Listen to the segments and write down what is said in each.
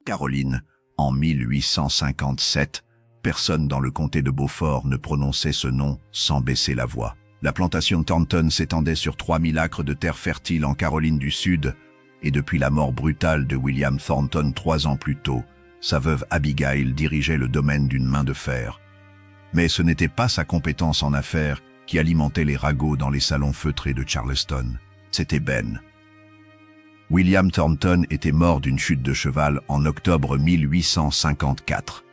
Caroline, en 1857, personne dans le comté de Beaufort ne prononçait ce nom sans baisser la voix. La plantation Thornton s'étendait sur 3000 acres de terre fertile en Caroline du Sud, et depuis la mort brutale de William Thornton 3 ans plus tôt, sa veuve Abigail dirigeait le domaine d'une main de fer. Mais ce n'était pas sa compétence en affaires qui alimentait les ragots dans les salons feutrés de Charleston. C'était Ben. William Thornton était mort d'une chute de cheval en octobre 1854.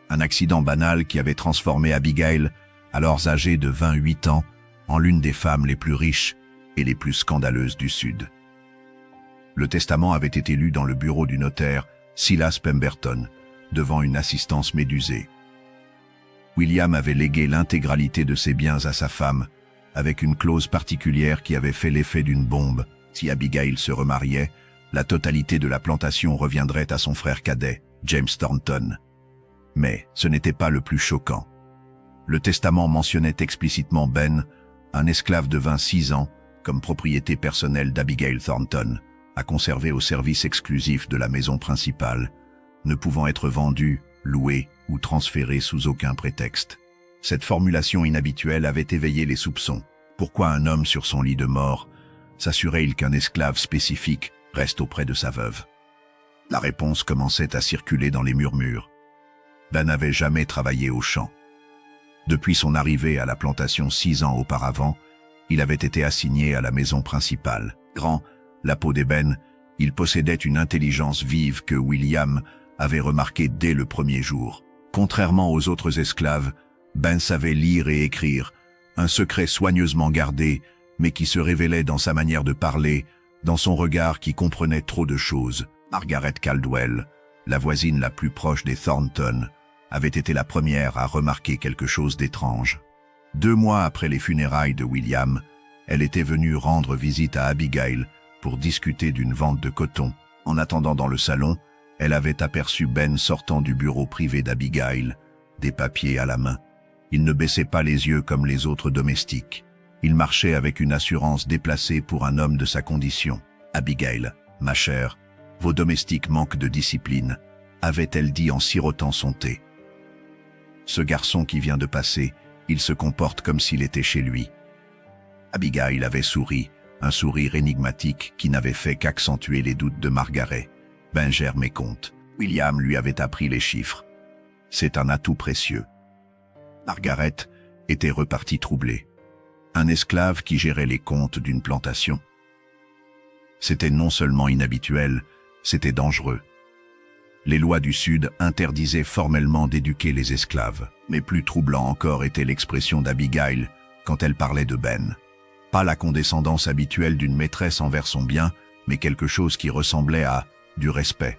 Un accident banal qui avait transformé Abigail, alors âgée de 28 ans, en l'une des femmes les plus riches et les plus scandaleuses du Sud. Le testament avait été lu dans le bureau du notaire Silas Pemberton, devant une assistance médusée. William avait légué l'intégralité de ses biens à sa femme, avec une clause particulière qui avait fait l'effet d'une bombe. Si Abigail se remariait, la totalité de la plantation reviendrait à son frère cadet, James Thornton. Mais ce n'était pas le plus choquant. Le testament mentionnait explicitement Ben, un esclave de 26 ans, comme propriété personnelle d'Abigail Thornton, à conserver au service exclusif de la maison principale, ne pouvant être vendu, loué ou transféré sous aucun prétexte. Cette formulation inhabituelle avait éveillé les soupçons. Pourquoi un homme sur son lit de mort s'assurait-il qu'un esclave spécifique reste auprès de sa veuve? La réponse commençait à circuler dans les murmures. Ben n'avait jamais travaillé au champ. Depuis son arrivée à la plantation 6 ans auparavant, il avait été assigné à la maison principale. Grand, la peau d'ébène, il possédait une intelligence vive que William avait remarquée dès le premier jour. Contrairement aux autres esclaves, Ben savait lire et écrire, un secret soigneusement gardé, mais qui se révélait dans sa manière de parler, dans son regard qui comprenait trop de choses. Margaret Caldwell, la voisine la plus proche des Thornton, avait été la première à remarquer quelque chose d'étrange. 2 mois après les funérailles de William, elle était venue rendre visite à Abigail pour discuter d'une vente de coton. En attendant dans le salon, elle avait aperçu Ben sortant du bureau privé d'Abigail, des papiers à la main. Il ne baissait pas les yeux comme les autres domestiques. Il marchait avec une assurance déplacée pour un homme de sa condition. « Abigail, ma chère, vos domestiques manquent de discipline », avait-elle dit en sirotant son thé. « Ce garçon qui vient de passer, il se comporte comme s'il était chez lui. » Abigail avait souri, un sourire énigmatique qui n'avait fait qu'accentuer les doutes de Margaret. Ben gère mes comptes. William lui avait appris les chiffres. C'est un atout précieux. Margaret était repartie troublée. Un esclave qui gérait les comptes d'une plantation. C'était non seulement inhabituel, c'était dangereux. Les lois du Sud interdisaient formellement d'éduquer les esclaves. Mais plus troublant encore était l'expression d'Abigail quand elle parlait de Ben. Pas la condescendance habituelle d'une maîtresse envers son bien, mais quelque chose qui ressemblait à du respect.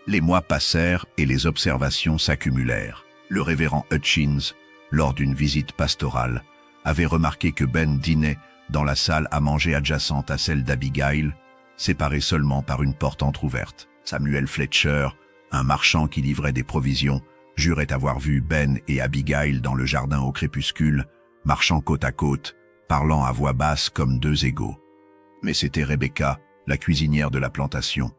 Les mois passèrent et les observations s'accumulèrent. Le révérend Hutchins, lors d'une visite pastorale, avait remarqué que Ben dînait dans la salle à manger adjacente à celle d'Abigail, séparée seulement par une porte entr'ouverte. Samuel Fletcher, un marchand qui livrait des provisions, jurait avoir vu Ben et Abigail dans le jardin au crépuscule, marchant côte à côte, parlant à voix basse comme 2 égaux. Mais c'était Rebecca, la cuisinière de la plantation,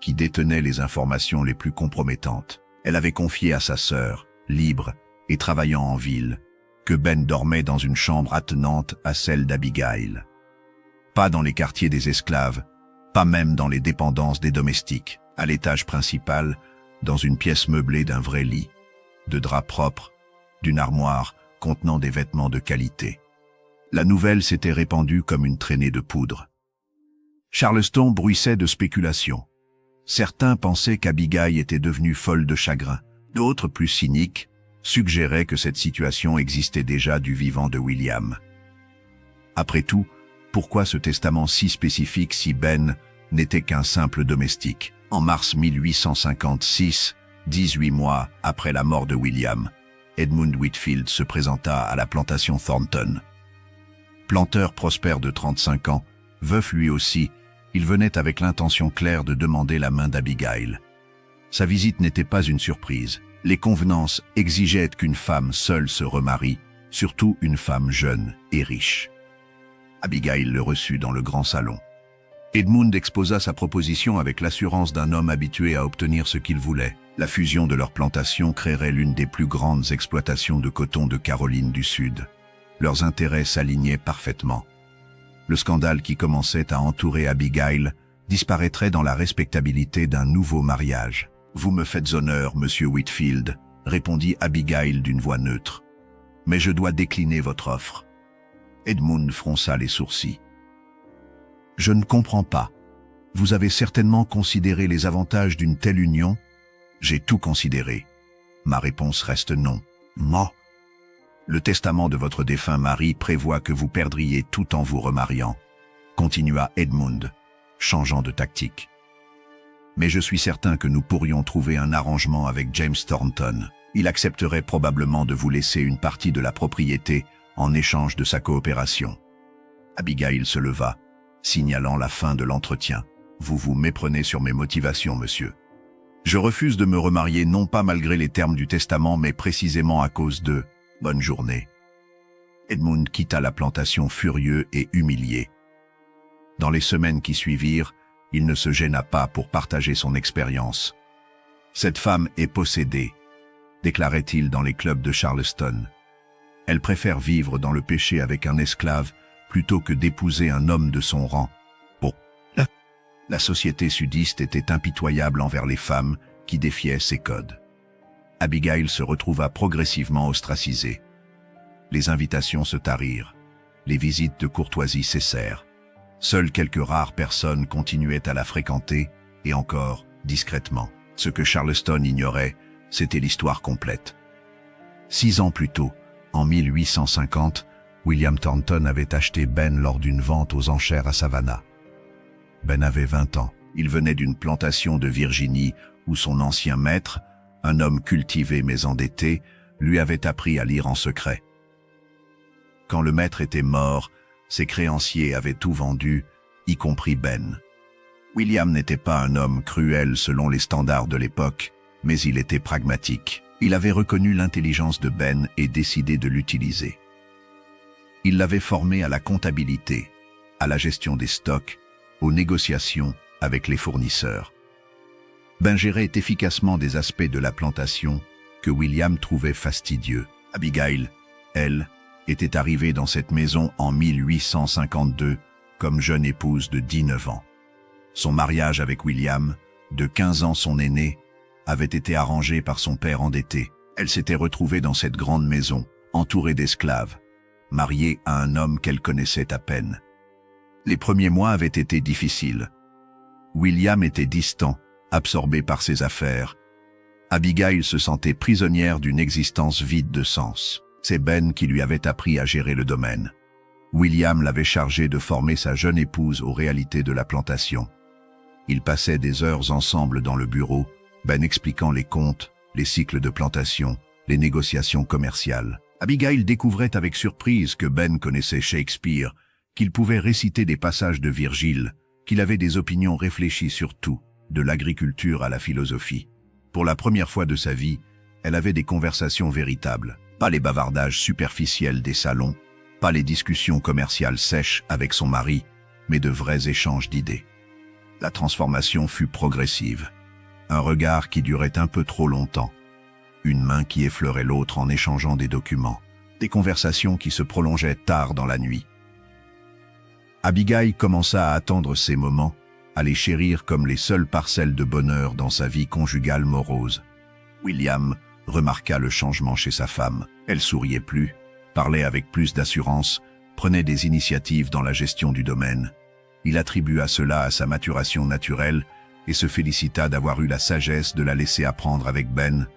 qui détenait les informations les plus compromettantes. Elle avait confié à sa sœur, libre et travaillant en ville, que Ben dormait dans une chambre attenante à celle d'Abigail. Pas dans les quartiers des esclaves, pas même dans les dépendances des domestiques. À l'étage principal, dans une pièce meublée d'un vrai lit, de draps propres, d'une armoire contenant des vêtements de qualité. La nouvelle s'était répandue comme une traînée de poudre. Charleston bruissait de spéculations. Certains pensaient qu'Abigail était devenue folle de chagrin. D'autres, plus cyniques, suggéraient que cette situation existait déjà du vivant de William. Après tout, pourquoi ce testament si spécifique si Ben n'était qu'un simple domestique? En mars 1856, 18 mois après la mort de William, Edmund Whitfield se présenta à la plantation Thornton. Planteur prospère de 35 ans, veuf lui aussi, il venait avec l'intention claire de demander la main d'Abigail. Sa visite n'était pas une surprise. Les convenances exigeaient qu'une femme seule se remarie, surtout une femme jeune et riche. Abigail le reçut dans le grand salon. « Edmund exposa sa proposition avec l'assurance d'un homme habitué à obtenir ce qu'il voulait. La fusion de leurs plantations créerait l'une des plus grandes exploitations de coton de Caroline du Sud. Leurs intérêts s'alignaient parfaitement. Le scandale qui commençait à entourer Abigail disparaîtrait dans la respectabilité d'un nouveau mariage. « Vous me faites honneur, monsieur Whitfield », répondit Abigail d'une voix neutre. « Mais je dois décliner votre offre. » Edmund fronça les sourcils. « Je ne comprends pas. Vous avez certainement considéré les avantages d'une telle union ?» « J'ai tout considéré. Ma réponse reste non. Moi. Le testament de votre défunt mari prévoit que vous perdriez tout en vous remariant, » continua Edmund, changeant de tactique. « Mais je suis certain que nous pourrions trouver un arrangement avec James Thornton. Il accepterait probablement de vous laisser une partie de la propriété en échange de sa coopération. » Abigail se leva, signalant la fin de l'entretien. « Vous vous méprenez sur mes motivations, monsieur. Je refuse de me remarier non pas malgré les termes du testament, mais précisément à cause de... Bonne journée. » Edmund quitta la plantation furieux et humilié. Dans les semaines qui suivirent, il ne se gêna pas pour partager son expérience. « Cette femme est possédée », déclarait-il dans les clubs de Charleston. « Elle préfère vivre dans le péché avec un esclave plutôt que d'épouser un homme de son rang. » Bon. La société sudiste était impitoyable envers les femmes qui défiaient ses codes. Abigail se retrouva progressivement ostracisée. Les invitations se tarirent. Les visites de courtoisie cessèrent. Seules quelques rares personnes continuaient à la fréquenter, et encore, discrètement. Ce que Charleston ignorait, c'était l'histoire complète. 6 ans plus tôt, en 1850, William Thornton avait acheté Ben lors d'une vente aux enchères à Savannah. Ben avait 20 ans. Il venait d'une plantation de Virginie où son ancien maître, un homme cultivé mais endetté, lui avait appris à lire en secret. Quand le maître était mort, ses créanciers avaient tout vendu, y compris Ben. William n'était pas un homme cruel selon les standards de l'époque, mais il était pragmatique. Il avait reconnu l'intelligence de Ben et décidé de l'utiliser. Il l'avait formé à la comptabilité, à la gestion des stocks, aux négociations avec les fournisseurs. Ben gérait efficacement des aspects de la plantation que William trouvait fastidieux. Abigail, elle, était arrivée dans cette maison en 1852 comme jeune épouse de 19 ans. Son mariage avec William, de 15 ans son aîné, avait été arrangé par son père endetté. Elle s'était retrouvée dans cette grande maison, entourée d'esclaves, mariée à un homme qu'elle connaissait à peine. Les premiers mois avaient été difficiles. William était distant, absorbé par ses affaires. Abigail se sentait prisonnière d'une existence vide de sens. C'est Ben qui lui avait appris à gérer le domaine. William l'avait chargé de former sa jeune épouse aux réalités de la plantation. Ils passaient des heures ensemble dans le bureau, Ben expliquant les comptes, les cycles de plantation, les négociations commerciales. Abigail découvrait avec surprise que Ben connaissait Shakespeare, qu'il pouvait réciter des passages de Virgile, qu'il avait des opinions réfléchies sur tout, de l'agriculture à la philosophie. Pour la première fois de sa vie, elle avait des conversations véritables, pas les bavardages superficiels des salons, pas les discussions commerciales sèches avec son mari, mais de vrais échanges d'idées. La transformation fut progressive. Un regard qui durait un peu trop longtemps. Une main qui effleurait l'autre en échangeant des documents. Des conversations qui se prolongeaient tard dans la nuit. Abigail commença à attendre ces moments, à les chérir comme les seules parcelles de bonheur dans sa vie conjugale morose. William remarqua le changement chez sa femme. Elle souriait plus, parlait avec plus d'assurance, prenait des initiatives dans la gestion du domaine. Il attribua cela à sa maturation naturelle et se félicita d'avoir eu la sagesse de la laisser apprendre avec Ben.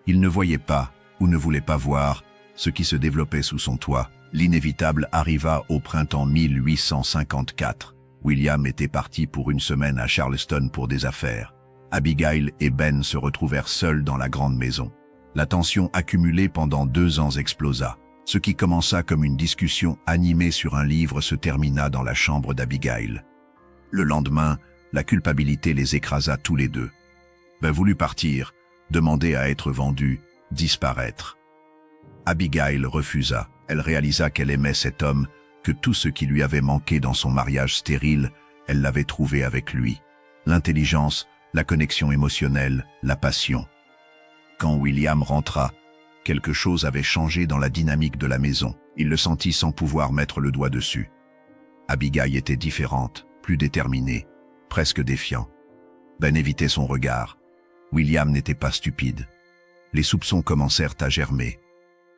Il ne voyait pas, ou ne voulait pas voir, ce qui se développait sous son toit. L'inévitable arriva au printemps 1854. William était parti pour une semaine à Charleston pour des affaires. Abigail et Ben se retrouvèrent seuls dans la grande maison. La tension accumulée pendant 2 ans explosa. Ce qui commença comme une discussion animée sur un livre se termina dans la chambre d'Abigail. Le lendemain, la culpabilité les écrasa tous les deux. Ben voulut partir, demander à être vendu, disparaître. Abigail refusa. Elle réalisa qu'elle aimait cet homme, que tout ce qui lui avait manqué dans son mariage stérile Elle l'avait trouvé avec lui. L'intelligence, la connexion émotionnelle, la passion. Quand William rentra, quelque chose avait changé dans la dynamique de la maison. Il le sentit sans pouvoir mettre le doigt dessus. Abigail était différente, plus déterminée, presque défiant. Ben évitait son regard. William n'était pas stupide. Les soupçons commencèrent à germer.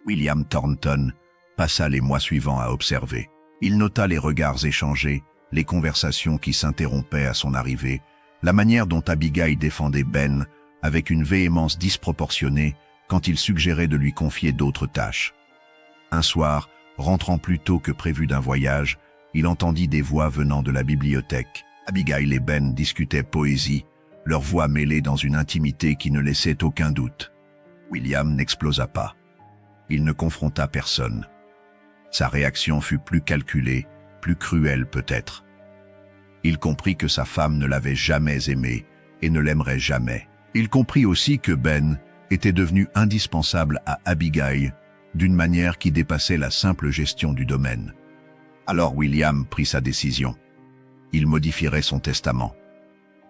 William Thornton passa les mois suivants à observer. Il nota les regards échangés, les conversations qui s'interrompaient à son arrivée, la manière dont Abigail défendait Ben avec une véhémence disproportionnée quand il suggérait de lui confier d'autres tâches. Un soir, rentrant plus tôt que prévu d'un voyage, il entendit des voix venant de la bibliothèque. Abigail et Ben discutaient poésie, leurs voix mêlées dans une intimité qui ne laissait aucun doute. William n'explosa pas. Il ne confronta personne. Sa réaction fut plus calculée, plus cruelle peut-être. Il comprit que sa femme ne l'avait jamais aimé et ne l'aimerait jamais. Il comprit aussi que Ben était devenu indispensable à Abigail d'une manière qui dépassait la simple gestion du domaine. Alors William prit sa décision. Il modifierait son testament.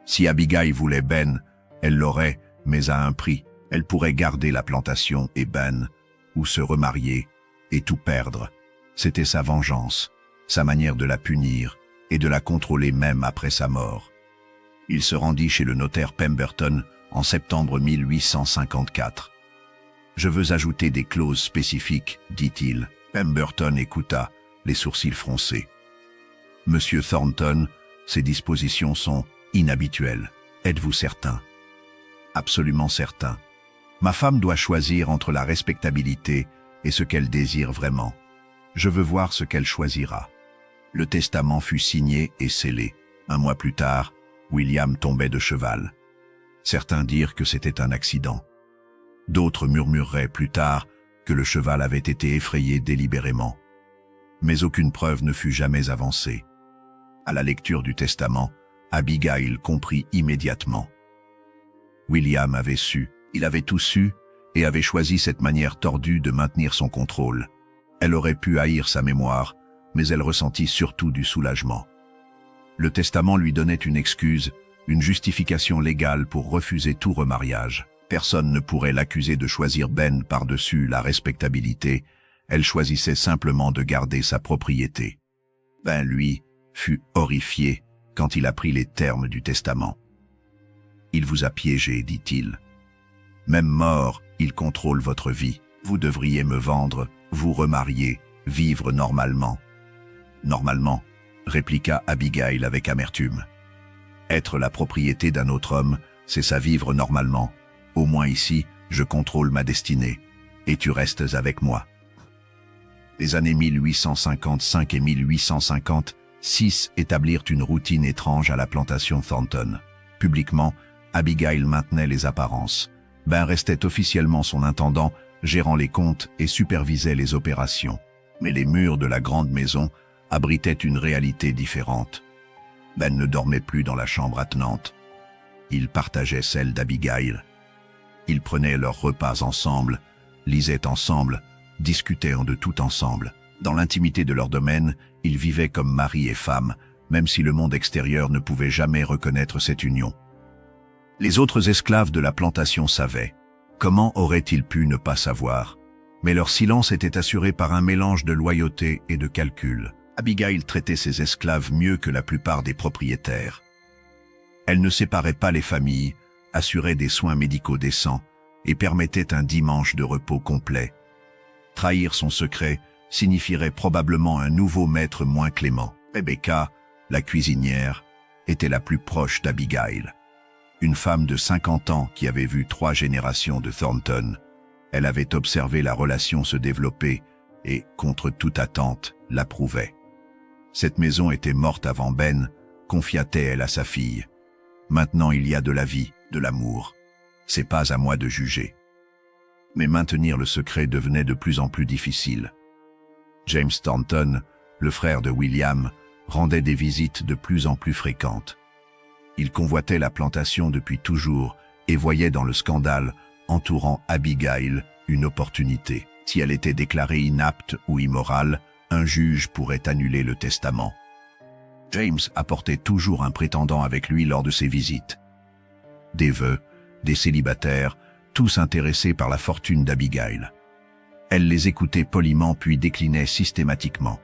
Si Abigail voulait Ben, elle l'aurait, mais à un prix. Elle pourrait garder la plantation et Ben, ou se remarier, et tout perdre. C'était sa vengeance, sa manière de la punir, et de la contrôler même après sa mort. Il se rendit chez le notaire Pemberton en septembre 1854. « Je veux ajouter des clauses spécifiques, dit-il. » Pemberton écouta, les sourcils froncés. « Monsieur Thornton, ces dispositions sont inhabituelles. Êtes-vous certain? » « Absolument certain. Ma femme doit choisir entre la respectabilité et ce qu'elle désire vraiment. Je veux voir ce qu'elle choisira. » Le testament fut signé et scellé. Un mois plus tard, William tombait de cheval. Certains dirent que c'était un accident. D'autres murmureraient plus tard que le cheval avait été effrayé délibérément. Mais aucune preuve ne fut jamais avancée. À la lecture du testament, Abigail comprit immédiatement. William avait su, il avait tout su, et avait choisi cette manière tordue de maintenir son contrôle. Elle aurait pu haïr sa mémoire, mais elle ressentit surtout du soulagement. Le testament lui donnait une excuse, une justification légale pour refuser tout remariage. Personne ne pourrait l'accuser de choisir Ben par-dessus la respectabilité, elle choisissait simplement de garder sa propriété. Ben, lui, fut horrifié quand il apprit les termes du testament. « Il vous a piégé, dit-il. Même mort, il contrôle votre vie. Vous devriez me vendre, vous remarier, vivre normalement. » « Normalement, » répliqua Abigail avec amertume. « Être la propriété d'un autre homme, c'est ça vivre normalement. Au moins ici, je contrôle ma destinée, et tu restes avec moi. » Les années 1855 et 1856 établirent une routine étrange à la plantation Thornton. Publiquement, Abigail maintenait les apparences. Ben restait officiellement son intendant, gérant les comptes et supervisait les opérations. Mais les murs de la grande maison abritaient une réalité différente. Ben ne dormait plus dans la chambre attenante. Il partageait celle d'Abigail. Ils prenaient leurs repas ensemble, lisaient ensemble, discutaient de tout ensemble. Dans l'intimité de leur domaine, ils vivaient comme mari et femme, même si le monde extérieur ne pouvait jamais reconnaître cette union. Les autres esclaves de la plantation savaient. Comment auraient-ils pu ne pas savoir? Mais leur silence était assuré par un mélange de loyauté et de calcul. Abigail traitait ses esclaves mieux que la plupart des propriétaires. Elle ne séparait pas les familles, assurait des soins médicaux décents et permettait un dimanche de repos complet. Trahir son secret signifierait probablement un nouveau maître moins clément. Rebecca, la cuisinière, était la plus proche d'Abigail. Une femme de 50 ans qui avait vu 3 générations de Thornton. Elle avait observé la relation se développer et, contre toute attente, l'approuvait. Cette maison était morte avant Ben, confia-t-elle à sa fille. Maintenant il y a de la vie, de l'amour. C'est pas à moi de juger. Mais maintenir le secret devenait de plus en plus difficile. James Thornton, le frère de William, rendait des visites de plus en plus fréquentes. Il convoitait la plantation depuis toujours et voyait dans le scandale entourant Abigail une opportunité. Si elle était déclarée inapte ou immorale, un juge pourrait annuler le testament. James apportait toujours un prétendant avec lui lors de ses visites. Des veuves, des célibataires, tous intéressés par la fortune d'Abigail. Elle les écoutait poliment puis déclinait systématiquement.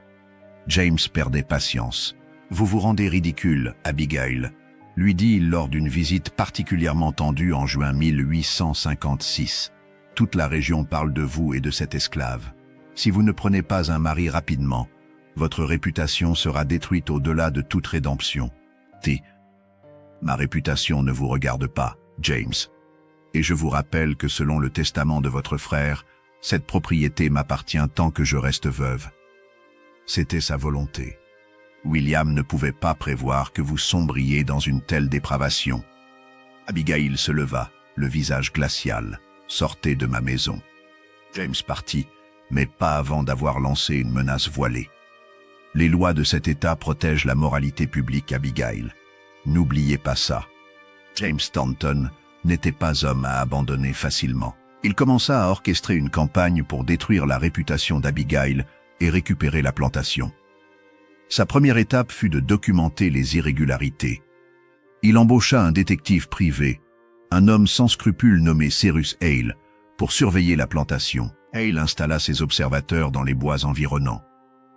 James perdait patience. « Vous vous rendez ridicule, Abigail », lui dit-il lors d'une visite particulièrement tendue en juin 1856. « Toute la région parle de vous et de cet esclave. Si vous ne prenez pas un mari rapidement, votre réputation sera détruite au-delà de toute rédemption. Ma réputation ne vous regarde pas, James. Et je vous rappelle que selon le testament de votre frère, cette propriété m'appartient tant que je reste veuve. » C'était sa volonté. William ne pouvait pas prévoir que vous sombriez dans une telle dépravation. Abigail se leva, le visage glacial. « Sortez de ma maison. » James partit, mais pas avant d'avoir lancé une menace voilée. Les lois de cet État protègent la moralité publique, Abigail. N'oubliez pas ça. James Thornton n'était pas homme à abandonner facilement. Il commença à orchestrer une campagne pour détruire la réputation d'Abigail et récupérer la plantation. Sa première étape fut de documenter les irrégularités. Il embaucha un détective privé, un homme sans scrupules nommé Cyrus Hale, pour surveiller la plantation. Hale installa ses observateurs dans les bois environnants.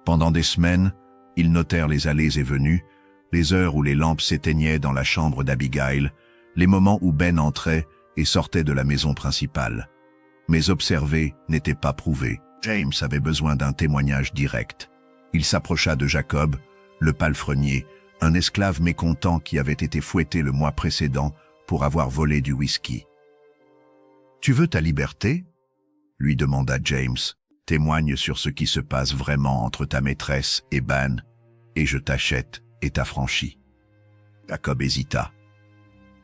Pendant des semaines, ils notèrent les allées et venues, les heures où les lampes s'éteignaient dans la chambre d'Abigail, les moments où Ben entrait et sortait de la maison principale. Mais observer n'était pas prouvé. James avait besoin d'un témoignage direct. Il s'approcha de Jacob, le palefrenier, un esclave mécontent qui avait été fouetté le mois précédent pour avoir volé du whisky. « Tu veux ta liberté ?» lui demanda James. « Témoigne sur ce qui se passe vraiment entre ta maîtresse et Ben, et je t'achète et t'affranchis. » Jacob hésita.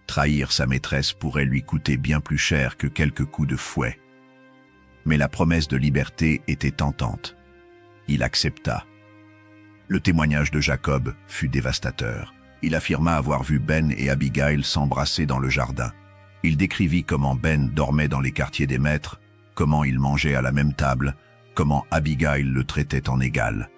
Trahir sa maîtresse pourrait lui coûter bien plus cher que quelques coups de fouet. Mais la promesse de liberté était tentante. Il accepta. Le témoignage de Jacob fut dévastateur. Il affirma avoir vu Ben et Abigail s'embrasser dans le jardin. Il décrivit comment Ben dormait dans les quartiers des maîtres, comment il mangeait à la même table, comment Abigail le traitait en égal.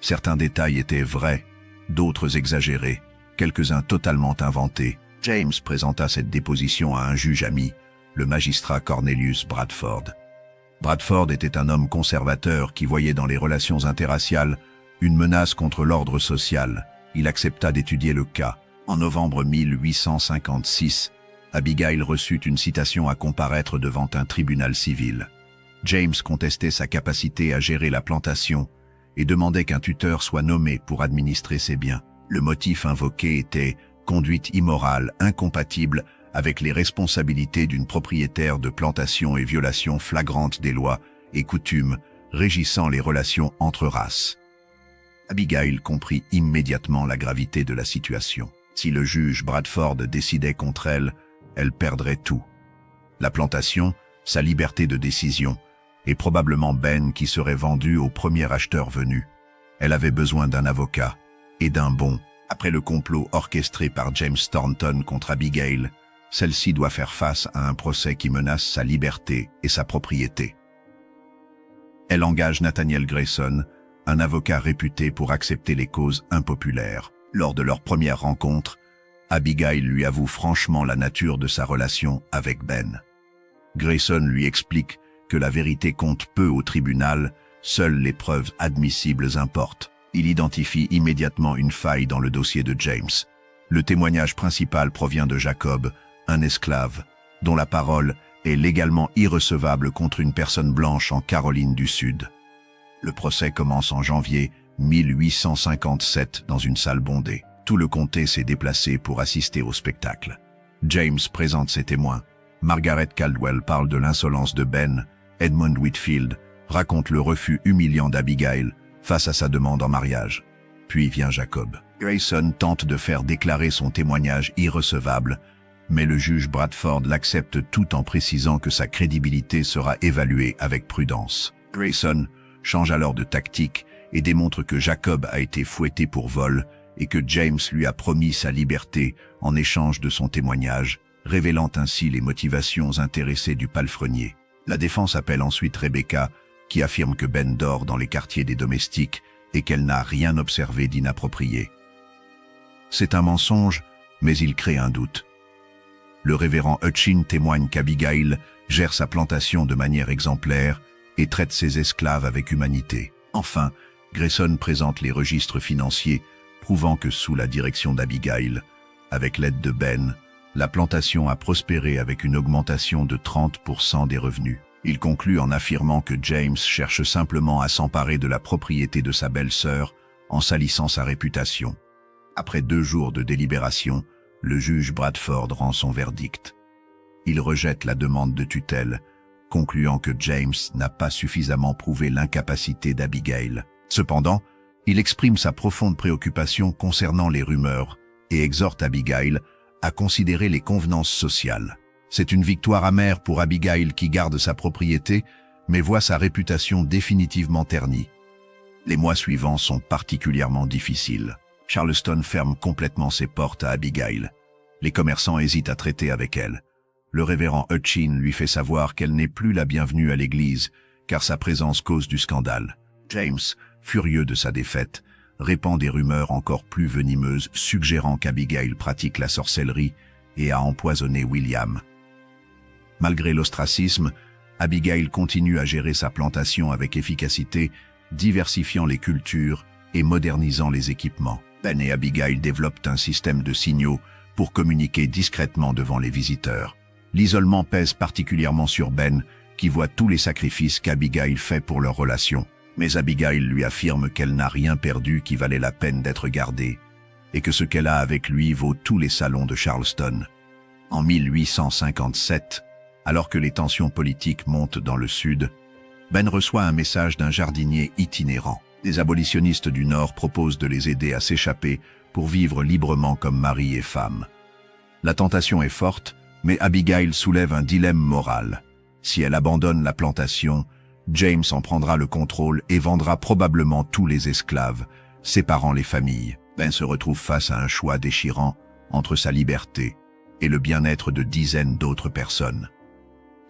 Certains détails étaient vrais, d'autres exagérés, quelques-uns totalement inventés. James présenta cette déposition à un juge ami, le magistrat Cornelius Bradford. Bradford était un homme conservateur qui voyait dans les relations interraciales une menace contre l'ordre social. Il accepta d'étudier le cas. En novembre 1856, Abigail reçut une citation à comparaître devant un tribunal civil. James contestait sa capacité à gérer la plantation et demandait qu'un tuteur soit nommé pour administrer ses biens. Le motif invoqué était « conduite immorale incompatible avec les responsabilités d'une propriétaire de plantation et violation flagrante des lois et coutumes régissant les relations entre races. » Abigail comprit immédiatement la gravité de la situation. Si le juge Bradford décidait contre elle, elle perdrait tout. La plantation, sa liberté de décision, et probablement Ben qui serait vendu au premier acheteur venu. Elle avait besoin d'un avocat, et d'un bon. Après le complot orchestré par James Thornton contre Abigail, celle-ci doit faire face à un procès qui menace sa liberté et sa propriété. Elle engage Nathaniel Grayson, un avocat réputé pour accepter les causes impopulaires. Lors de leur première rencontre, Abigail lui avoue franchement la nature de sa relation avec Ben. Grayson lui explique que la vérité compte peu au tribunal, seules les preuves admissibles importent. Il identifie immédiatement une faille dans le dossier de James. Le témoignage principal provient de Jacob, un esclave, dont la parole est légalement irrecevable contre une personne blanche en Caroline du Sud. Le procès commence en janvier 1857 dans une salle bondée. Tout le comté s'est déplacé pour assister au spectacle. James présente ses témoins. Margaret Caldwell parle de l'insolence de Ben. Edmund Whitfield raconte le refus humiliant d'Abigail face à sa demande en mariage. Puis vient Jacob. Grayson tente de faire déclarer son témoignage irrecevable, mais le juge Bradford l'accepte tout en précisant que sa crédibilité sera évaluée avec prudence. Grayson change alors de tactique et démontre que Jacob a été fouetté pour vol et que James lui a promis sa liberté en échange de son témoignage, révélant ainsi les motivations intéressées du palefrenier. La défense appelle ensuite Rebecca, qui affirme que Ben dort dans les quartiers des domestiques et qu'elle n'a rien observé d'inapproprié. C'est un mensonge, mais il crée un doute. Le révérend Hutchin témoigne qu'Abigail gère sa plantation de manière exemplaire et traite ses esclaves avec humanité. Enfin, Grayson présente les registres financiers prouvant que sous la direction d'Abigail, avec l'aide de Ben, la plantation a prospéré avec une augmentation de 30% des revenus. Il conclut en affirmant que James cherche simplement à s'emparer de la propriété de sa belle-sœur en salissant sa réputation. Après 2 jours de délibération, le juge Bradford rend son verdict. Il rejette la demande de tutelle, concluant que James n'a pas suffisamment prouvé l'incapacité d'Abigail. Cependant, il exprime sa profonde préoccupation concernant les rumeurs et exhorte Abigail à considérer les convenances sociales. C'est une victoire amère pour Abigail qui garde sa propriété, mais voit sa réputation définitivement ternie. Les mois suivants sont particulièrement difficiles. Charleston ferme complètement ses portes à Abigail. Les commerçants hésitent à traiter avec elle. Le révérend Hutchin lui fait savoir qu'elle n'est plus la bienvenue à l'église, car sa présence cause du scandale. James, furieux de sa défaite, répand des rumeurs encore plus venimeuses suggérant qu'Abigail pratique la sorcellerie et a empoisonné William. Malgré l'ostracisme, Abigail continue à gérer sa plantation avec efficacité, diversifiant les cultures et modernisant les équipements. Ben et Abigail développent un système de signaux pour communiquer discrètement devant les visiteurs. L'isolement pèse particulièrement sur Ben, qui voit tous les sacrifices qu'Abigail fait pour leur relation. Mais Abigail lui affirme qu'elle n'a rien perdu qui valait la peine d'être gardée, et que ce qu'elle a avec lui vaut tous les salons de Charleston. En 1857, alors que les tensions politiques montent dans le sud, Ben reçoit un message d'un jardinier itinérant. Les abolitionnistes du Nord proposent de les aider à s'échapper pour vivre librement comme mari et femme. La tentation est forte, mais Abigail soulève un dilemme moral. Si elle abandonne la plantation, James en prendra le contrôle et vendra probablement tous les esclaves, séparant les familles. Ben se retrouve face à un choix déchirant entre sa liberté et le bien-être de dizaines d'autres personnes.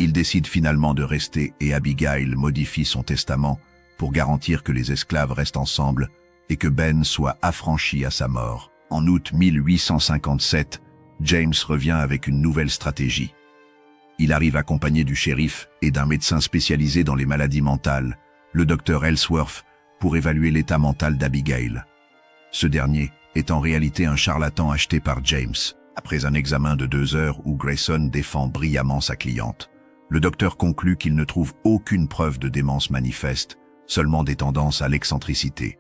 Il décide finalement de rester et Abigail modifie son testament pour garantir que les esclaves restent ensemble et que Ben soit affranchi à sa mort. En août 1857, James revient avec une nouvelle stratégie. Il arrive accompagné du shérif et d'un médecin spécialisé dans les maladies mentales, le docteur Ellsworth, pour évaluer l'état mental d'Abigail. Ce dernier est en réalité un charlatan acheté par James. Après un examen de 2 heures où Grayson défend brillamment sa cliente, le docteur conclut qu'il ne trouve aucune preuve de démence manifeste, seulement des tendances à l'excentricité.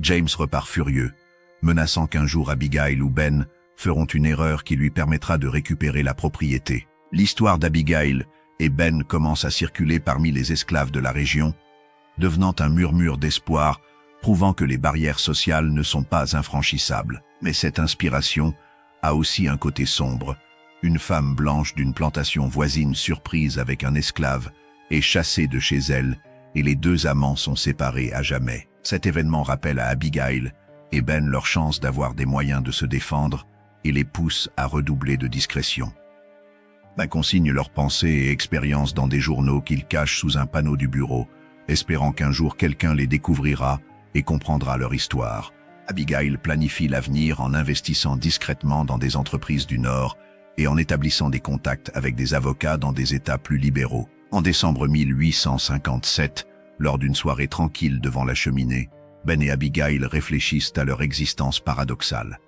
James repart furieux, menaçant qu'un jour Abigail ou Ben feront une erreur qui lui permettra de récupérer la propriété. L'histoire d'Abigail et Ben commence à circuler parmi les esclaves de la région, devenant un murmure d'espoir, prouvant que les barrières sociales ne sont pas infranchissables. Mais cette inspiration a aussi un côté sombre. Une femme blanche d'une plantation voisine surprise avec un esclave est chassée de chez elle et les 2 amants sont séparés à jamais. Cet événement rappelle à Abigail et Ben leur chance d'avoir des moyens de se défendre et les pousse à redoubler de discrétion. Ben consigne leurs pensées et expériences dans des journaux qu'ils cachent sous un panneau du bureau, espérant qu'un jour quelqu'un les découvrira et comprendra leur histoire. Abigail planifie l'avenir en investissant discrètement dans des entreprises du Nord et en établissant des contacts avec des avocats dans des États plus libéraux. En décembre 1857, lors d'une soirée tranquille devant la cheminée, Ben et Abigail réfléchissent à leur existence paradoxale.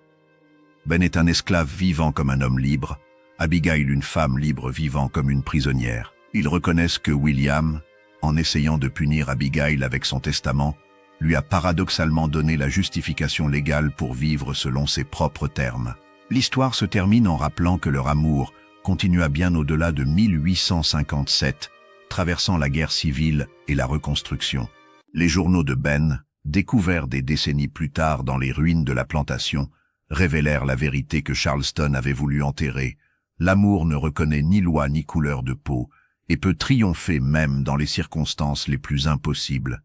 Ben est un esclave vivant comme un homme libre, Abigail une femme libre vivant comme une prisonnière. Ils reconnaissent que William, en essayant de punir Abigail avec son testament, lui a paradoxalement donné la justification légale pour vivre selon ses propres termes. L'histoire se termine en rappelant que leur amour continua bien au-delà de 1857, traversant la guerre civile et la reconstruction. Les journaux de Ben, découverts des décennies plus tard dans les ruines de la plantation, révélèrent la vérité que Charleston avait voulu enterrer. L'amour ne reconnaît ni loi ni couleur de peau et peut triompher même dans les circonstances les plus impossibles.